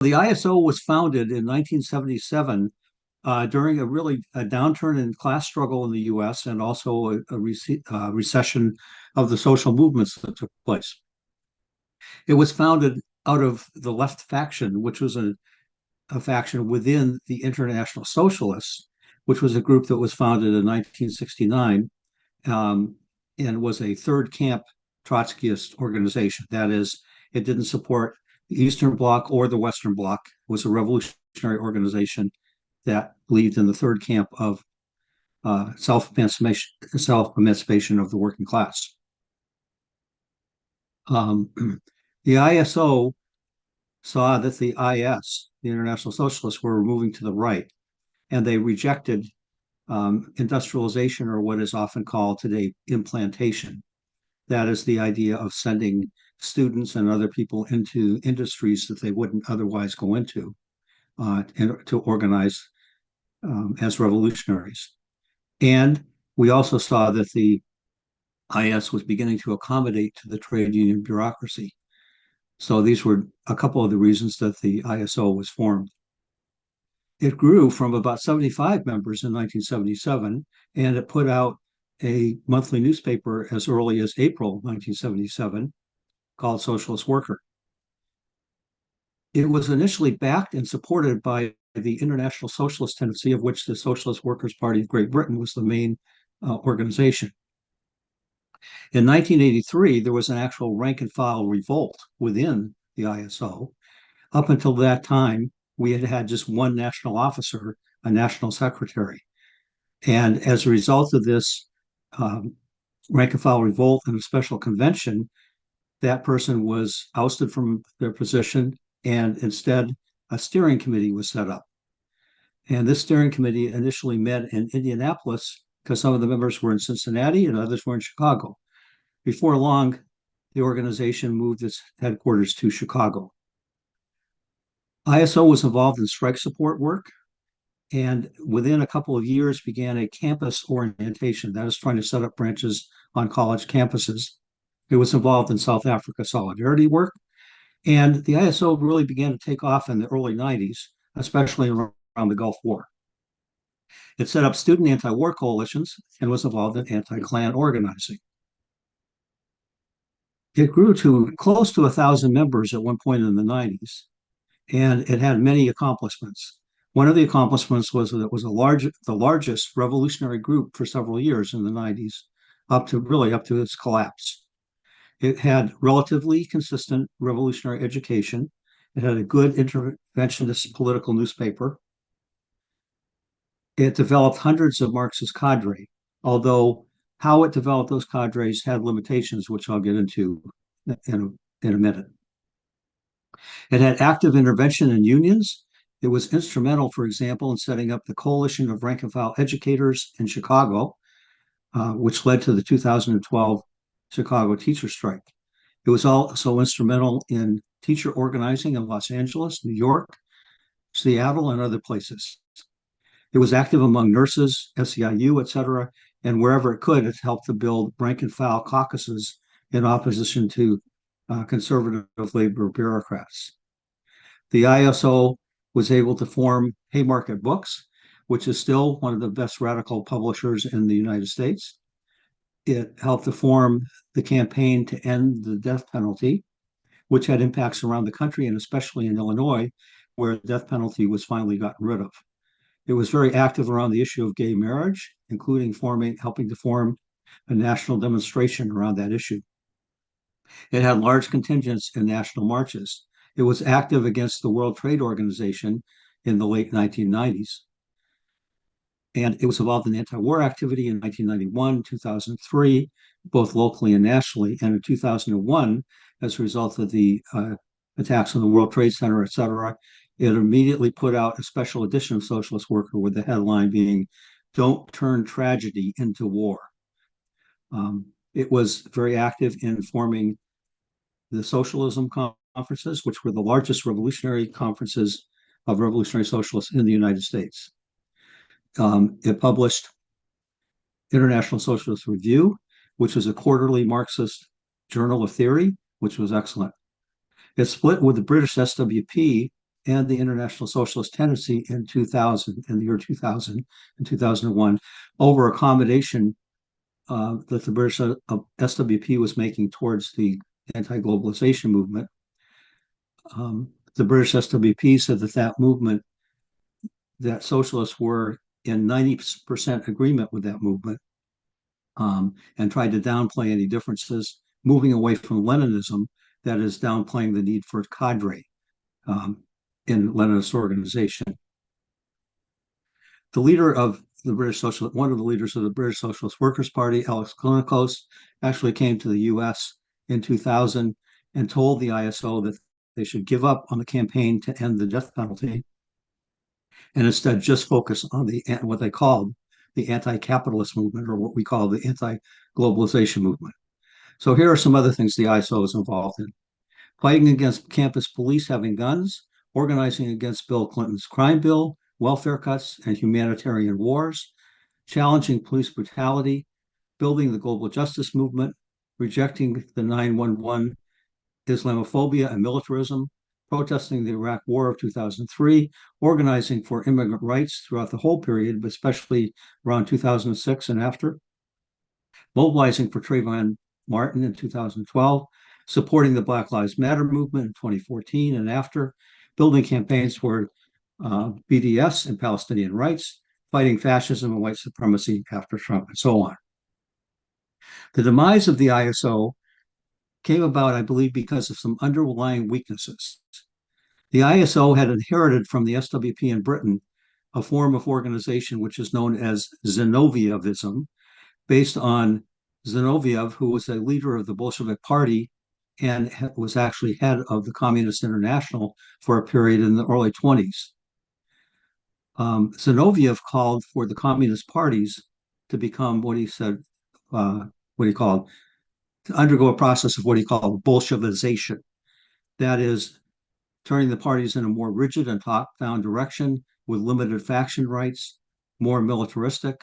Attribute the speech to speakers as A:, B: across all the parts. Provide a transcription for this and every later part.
A: The ISO was founded in 1977 during a downturn in class struggle in the U.S. and also a recession of the social movements that took place. It was founded out of the left faction, which was a faction within the International Socialists, which was a group that was founded in 1969 um, and was a third camp Trotskyist organization. That is, it didn't support the Eastern Bloc or the Western Bloc. It was a revolutionary organization that believed in the third camp of self-emancipation of the working class. Um, the ISO saw that the IS, the International Socialists, were moving to the right, and they rejected industrialization, or what is often called today implantation. That is the idea of sending students and other people into industries that they wouldn't otherwise go into and to organize as revolutionaries. And we also saw that the IS was beginning to accommodate to the trade union bureaucracy. So these were a couple of the reasons that the ISO was formed. It grew from about 75 members in 1977, and it put out a monthly newspaper as early as April 1977 called Socialist Worker. It was initially backed and supported by the International Socialist Tendency, of which the Socialist Workers' Party of Great Britain was the main organization. In 1983, there was an actual rank and file revolt within the ISO. Up until that time, we had had just one national officer, a national secretary. And as a result of this rank and file revolt and a special convention, that person was ousted from their position, and instead a steering committee was set up. And this steering committee initially met in Indianapolis because some of the members were in Cincinnati and others were in Chicago. Before long, the organization moved its headquarters to Chicago. ISO was involved in strike support work, and within a couple of years began a campus orientation, that is trying to set up branches on college campuses. It was involved in South Africa solidarity work, and the ISO really began to take off in the early 90s, especially around the Gulf War. It set up student anti-war coalitions and was involved in anti-Klan organizing. It grew to close to 1,000 members at one point in the 90s, and it had many accomplishments. One of the accomplishments was that it was the largest revolutionary group for several years in the 90s, up to its collapse. It had relatively consistent revolutionary education. It had a good interventionist political newspaper. It developed hundreds of Marxist cadre, although how it developed those cadres had limitations, which I'll get into in a minute. It had active intervention in unions. It was instrumental, for example, in setting up the Coalition of Rank and File Educators in Chicago, which led to the 2012 Chicago teacher strike. It was also instrumental in teacher organizing in Los Angeles, New York, Seattle, and other places. It was active among nurses, SEIU, et cetera, and wherever it could, it helped to build rank and file caucuses in opposition to conservative labor bureaucrats. The ISO was able to form Haymarket Books, which is still one of the best radical publishers in the United States. It helped to form the campaign to end the death penalty, which had impacts around the country and especially in Illinois, where the death penalty was finally gotten rid of. It was very active around the issue of gay marriage, including helping to form a national demonstration around that issue. It had large contingents in national marches. It was active against the World Trade Organization in the late 1990s. And it was involved in anti-war activity in 1991, 2003, both locally and nationally. And in 2001, as a result of the attacks on the World Trade Center, et cetera, it immediately put out a special edition of Socialist Worker with the headline being, "Don't Turn Tragedy into War." It was very active in forming the socialism conferences, which were the largest revolutionary conferences of revolutionary socialists in the United States. It published International Socialist Review, which was a quarterly Marxist journal of theory, which was excellent. It split with the British SWP and the International Socialist Tendency in 2000, in the year 2000 and 2001, over accommodation that the British SWP was making towards the anti-globalization movement. The British SWP said that that movement, that socialists were in 90% agreement with that movement, and tried to downplay any differences, moving away from Leninism, that is downplaying the need for cadre in Leninist organization. The leader of the British Socialist, one of the leaders of the British Socialist Workers' Party, Alex Kolikos, actually came to the U.S. in 2000 and told the ISO that they should give up on the campaign to end the death penalty and instead just focus on what they called the anti-capitalist movement, or what we call the anti-globalization movement. So here are some other things the ISO is involved in: fighting against campus police having guns, organizing against Bill Clinton's crime bill, welfare cuts, and humanitarian wars, challenging police brutality, building the global justice movement, rejecting the 9/11 Islamophobia and militarism, protesting the Iraq War of 2003, organizing for immigrant rights throughout the whole period, but especially around 2006 and after, mobilizing for Trayvon Martin in 2012, supporting the Black Lives Matter movement in 2014 and after, building campaigns for BDS and Palestinian rights, fighting fascism and white supremacy after Trump, and so on. The demise of the ISO came about, I believe, because of some underlying weaknesses. The ISO had inherited from the SWP in Britain a form of organization which is known as Zinovievism, based on Zinoviev, who was a leader of the Bolshevik Party and was actually head of the Communist International for a period in the early 20s. Zinoviev called for the communist parties to become what he said, what he called, to undergo a process of what he called Bolshevization. That is, turning the parties in a more rigid and top-down direction with limited faction rights, more militaristic.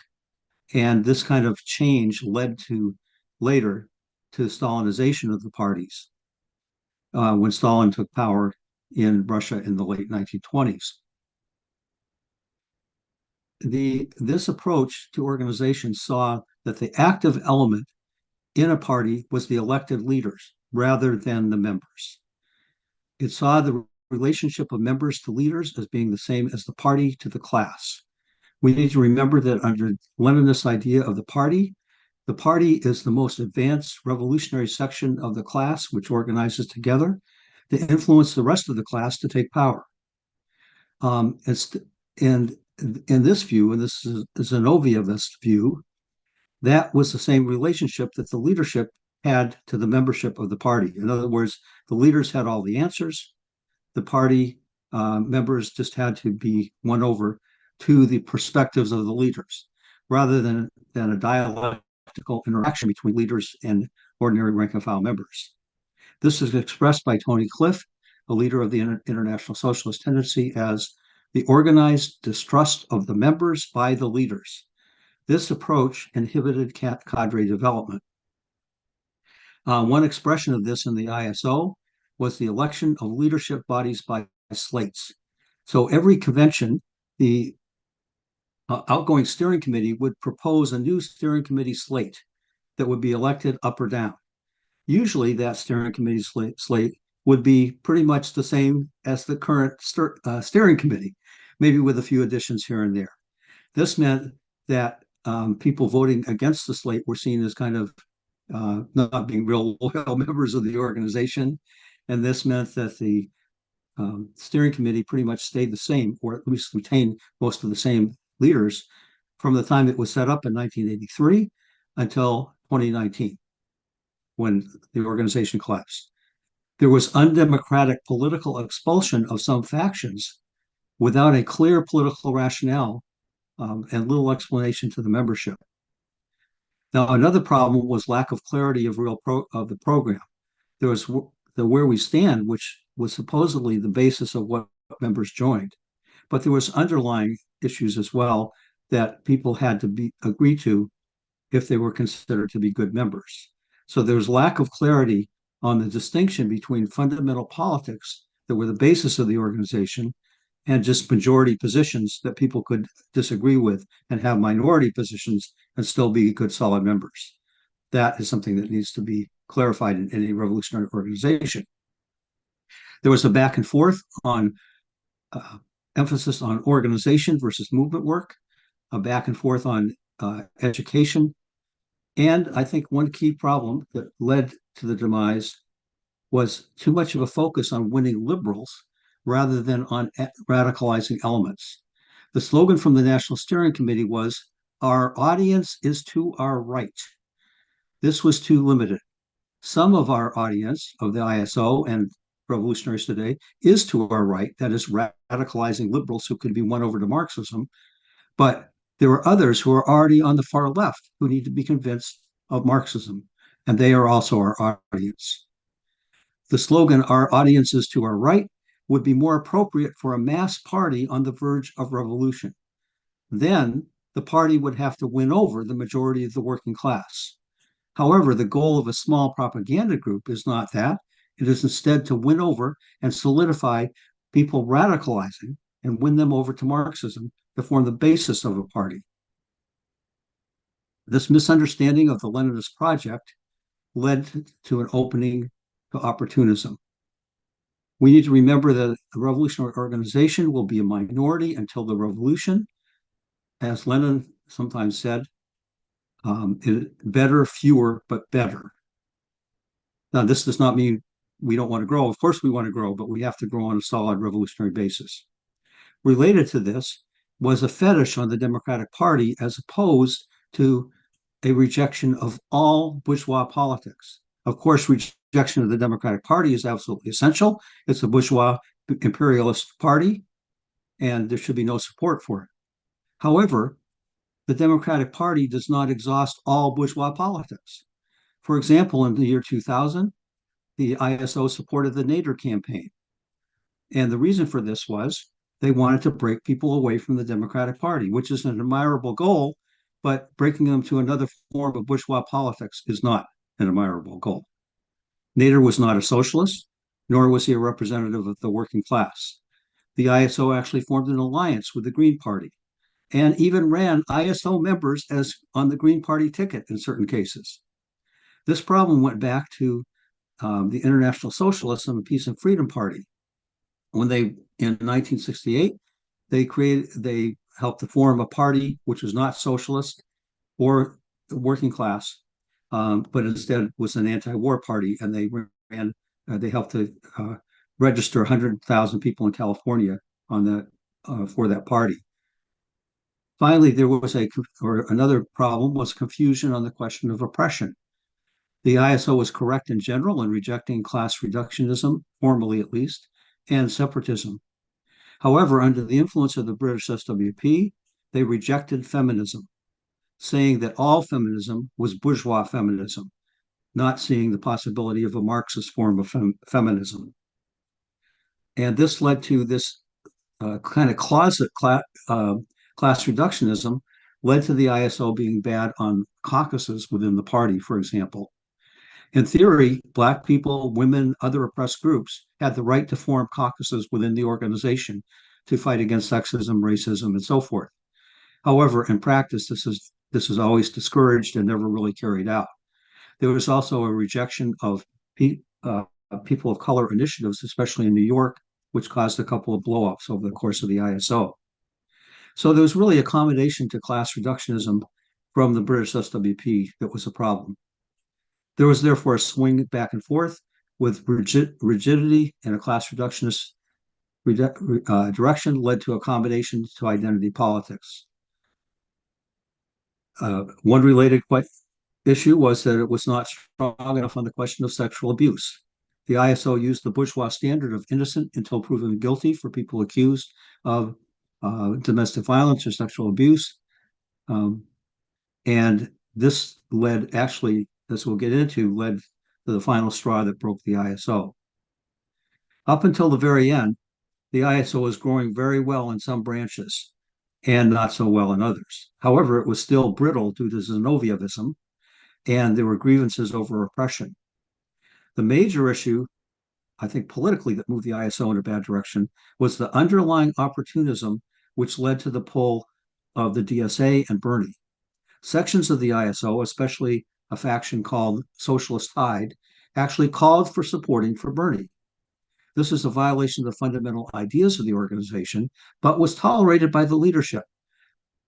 A: And this kind of change led to later to the Stalinization of the parties when Stalin took power in Russia in the late 1920s. This approach to organization saw that the active element in a party was the elected leaders rather than the members. It saw the relationship of members to leaders as being the same as the party to the class. We need to remember that under Leninist idea of the party is the most advanced revolutionary section of the class, which organizes together to influence the rest of the class to take power. And in this view, and this is a Zinovievist view, that was the same relationship that the leadership had to the membership of the party. In other words, the leaders had all the answers. The party members just had to be won over to the perspectives of the leaders, rather than a dialectical interaction between leaders and ordinary rank and file members. This is expressed by Tony Cliff, a leader of the International Socialist Tendency, as the organized distrust of the members by the leaders. This approach inhibited cadre development. One expression of this in the ISO was the election of leadership bodies by slates. So every convention, the outgoing steering committee would propose a new steering committee slate that would be elected up or down. Usually that steering committee slate would be pretty much the same as the current steering committee, maybe with a few additions here and there. This meant that people voting against the slate were seen as kind of not being real loyal members of the organization. And this meant that the steering committee pretty much stayed the same, or at least retained most of the same leaders from the time it was set up in 1983 until 2019, when the organization collapsed. There was undemocratic political expulsion of some factions without a clear political rationale and little explanation to the membership. Now, another problem was lack of clarity of the program. There was the Where We Stand, which was supposedly the basis of what members joined, but there was underlying issues as well that people had to agree to if they were considered to be good members. So there was lack of clarity on the distinction between fundamental politics that were the basis of the organization, and just majority positions that people could disagree with and have minority positions and still be good, solid members. That is something that needs to be clarified in any revolutionary organization. There was a back and forth on emphasis on organization versus movement work, a back and forth on education. And I think one key problem that led to the demise was too much of a focus on winning liberals rather than on radicalizing elements. The slogan from the National Steering Committee was, "Our audience is to our right." This was too limited. Some of our audience of the ISO and revolutionaries today is to our right, that is radicalizing liberals who could be won over to Marxism. But there are others who are already on the far left who need to be convinced of Marxism, and they are also our audience. The slogan, "Our audience is to our right," would be more appropriate for a mass party on the verge of revolution. Then the party would have to win over the majority of the working class. However, the goal of a small propaganda group is not that. It is instead to win over and solidify people radicalizing and win them over to Marxism to form the basis of a party. This misunderstanding of the Leninist project led to an opening to opportunism. We need to remember that the revolutionary organization will be a minority until the revolution. As Lenin sometimes said, better, fewer, but better. Now, this does not mean we don't want to grow. Of course, we want to grow, but we have to grow on a solid revolutionary basis. Related to this was a fetish on the Democratic Party as opposed to a rejection of all bourgeois politics. Of course, rejection of the Democratic Party is absolutely essential. It's a bourgeois imperialist party, and there should be no support for it. However, the Democratic Party does not exhaust all bourgeois politics. For example, in the year 2000, the ISO supported the Nader campaign. And the reason for this was they wanted to break people away from the Democratic Party, which is an admirable goal, but breaking them to another form of bourgeois politics is not an admirable goal. Nader was not a socialist, nor was he a representative of the working class. The ISO actually formed an alliance with the Green Party and even ran ISO members as on the Green Party ticket in certain cases. This problem went back to the International Socialist and the Peace and Freedom Party. When they, in 1968, they helped to form a party which was not socialist or working class, but instead was an anti-war party, and they helped to register 100,000 people in California on that for that party. Finally, there was another problem was confusion on the question of oppression. The ISO was correct in general in rejecting class reductionism, formally at least, and separatism. However, under the influence of the British SWP, they rejected feminism, saying that all feminism was bourgeois feminism, not seeing the possibility of a Marxist form of feminism. And this led to this kind of closet class reductionism, led to the ISO being bad on caucuses within the party, for example. In theory, Black people, women, other oppressed groups had the right to form caucuses within the organization to fight against sexism, racism, and so forth. However, in practice, this is always discouraged and never really carried out. There was also a rejection of people of color initiatives, especially in New York, which caused a couple of blowups over the course of the ISO. So there was really accommodation to class reductionism from the British SWP that was a problem. There was therefore a swing back and forth with rigidity and a class reductionist direction led to accommodation to identity politics. One related issue was that it was not strong enough on the question of sexual abuse. The ISO used the bourgeois standard of innocent until proven guilty for people accused of domestic violence or sexual abuse. And this led, actually, as we'll get into, led to the final straw that broke the ISO. Up until the very end, the ISO was growing very well in some branches and not so well in others. However, it was still brittle due to Zinovievism, and there were grievances over oppression. The major issue I think politically, that moved the ISO in a bad direction was the underlying opportunism which led to the pull of the DSA and Bernie. Sections of the ISO, especially a faction called Socialist Tide, actually called for supporting for Bernie. This is a violation of the fundamental ideas of the organization, but was tolerated by the leadership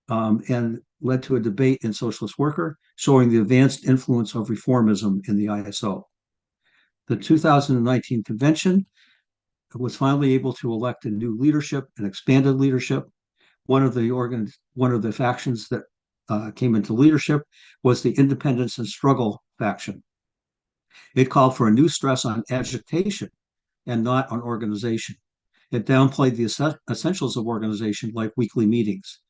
A: and led to a debate in Socialist Worker showing the advanced influence of reformism in the ISO. The 2019 convention was finally able to elect a new leadership, an expanded leadership. One of the factions that came into leadership was the Independence and Struggle faction. It called for a new stress on agitation and not on organization. It downplayed the essentials of organization, like weekly meetings.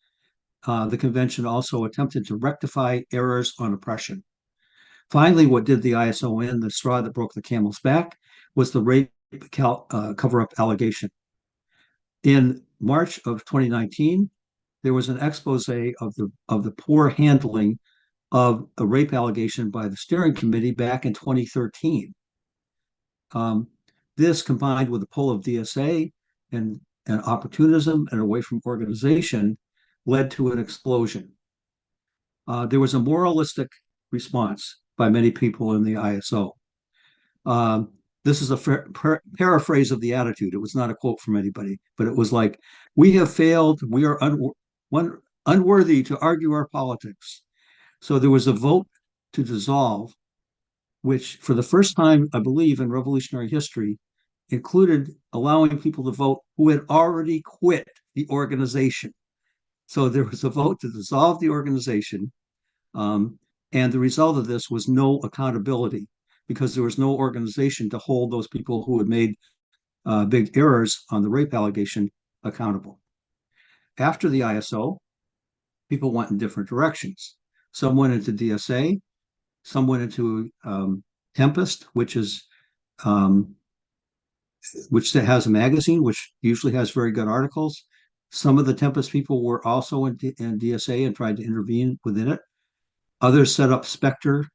A: The convention also attempted to rectify errors on oppression. Finally, what did the ISO in, the straw that broke the camel's back, was the rape cover-up allegation. In March of 2019, there was an expose of the poor handling of a rape allegation by the steering committee back in 2013. This, combined with the pull of DSA and opportunism and away from organization, led to an explosion. There was a moralistic response by many people in the ISO. This is a paraphrase of the attitude. It was not a quote from anybody, but it was like, we have failed. We are unworthy to argue our politics. So there was a vote to dissolve, which for the first time, I believe, in revolutionary history, included allowing people to vote who had already quit the organization. So there was a vote to dissolve the organization. And the result of this was no accountability, because there was no organization to hold those people who had made big errors on the rape allegation accountable. After the ISO, people went in different directions. Some went into DSA, some went into Tempest, which has a magazine, which usually has very good articles. Some of the Tempest people were also in DSA and tried to intervene within it. Others set up Spectre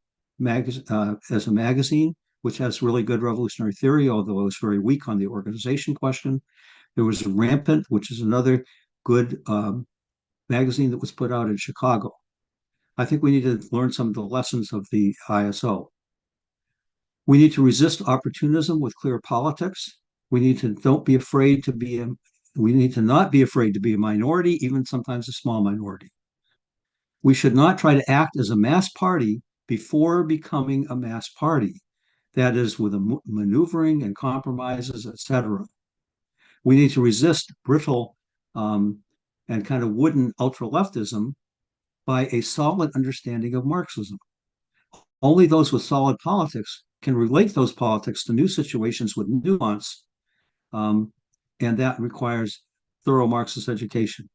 A: as a magazine, which has really good revolutionary theory, although it was very weak on the organization question. There was Rampant, which is another good magazine that was put out in Chicago. I think we need to learn some of the lessons of the ISO. We need to resist opportunism with clear politics. We need to not be afraid to be a minority, even sometimes a small minority. We should not try to act as a mass party before becoming a mass party. That is, with maneuvering and compromises, etc. We need to resist brittle and kind of wooden ultra-leftism by a solid understanding of Marxism. Only those with solid politics can relate those politics to new situations with nuance, and that requires thorough Marxist education.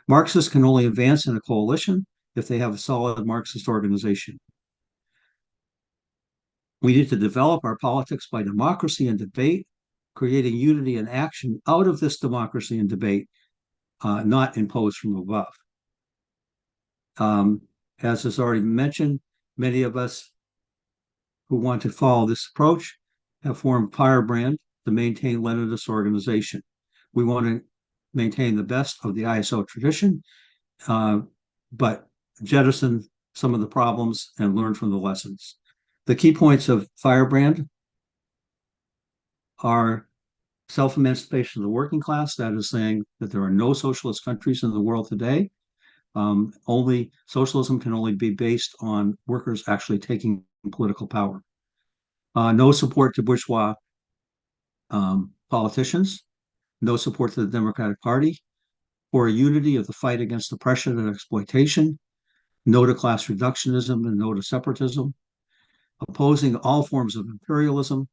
A: Marxists can only advance in a coalition if they have a solid Marxist organization. We need to develop our politics by democracy and debate, creating unity and action out of this democracy and debate, not imposed from above. As is already mentioned, many of us who want to follow this approach have formed Firebrand to maintain Leninist organization. We want to maintain the best of the ISO tradition, but jettison some of the problems and learn from the lessons. The key points of Firebrand are self-emancipation of the working class. That is saying that there are no socialist countries in the world today. Only socialism can only be based on workers actually taking political power. No support to bourgeois politicians. No support to the Democratic Party. For a unity of the fight against oppression and exploitation. No to class reductionism and no to separatism. Opposing all forms of imperialism.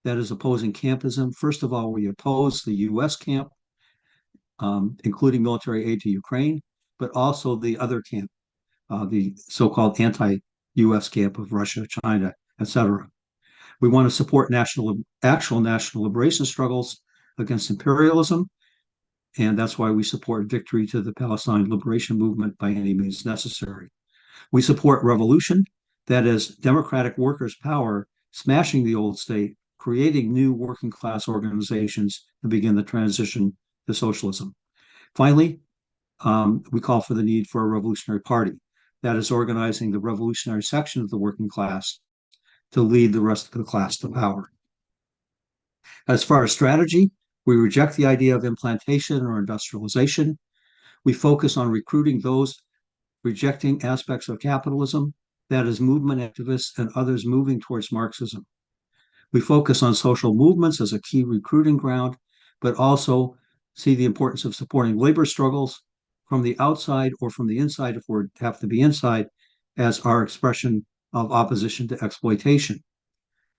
A: That is opposing campism. First of all, we oppose the U.S. camp, including military aid to Ukraine, but also the other camp, the so-called anti-U.S. camp of Russia, China, etc. We want to support actual national liberation struggles against imperialism, and that's why we support victory to the Palestine liberation movement by any means necessary. We support revolution, that is, democratic workers' power smashing the old state creating new working class organizations to begin the transition to socialism. Finally, we call for the need for a revolutionary party that is organizing the revolutionary section of the working class to lead the rest of the class to power. As far as strategy, we reject the idea of implantation or industrialization. We focus on recruiting those rejecting aspects of capitalism, that is, movement activists and others moving towards Marxism. We focus on social movements as a key recruiting ground, but also see the importance of supporting labor struggles from the outside or from the inside, if we have to be inside, as our expression of opposition to exploitation.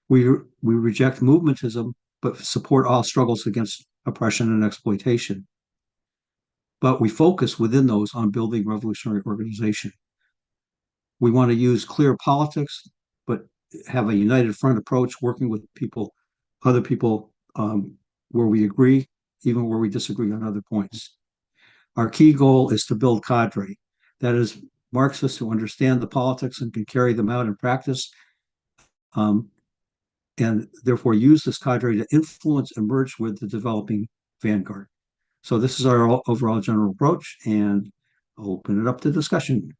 A: We reject movementism, but support all struggles against oppression and exploitation. But we focus within those on building revolutionary organization. We want to use clear politics, but have a united front approach, working with people, other people, where we agree, even where we disagree on other points. Our key goal is to build cadre, that is, Marxists who understand the politics and can carry them out in practice, and therefore use this cadre to influence and merge with the developing vanguard. So this is our overall general approach, and I'll open it up to discussion.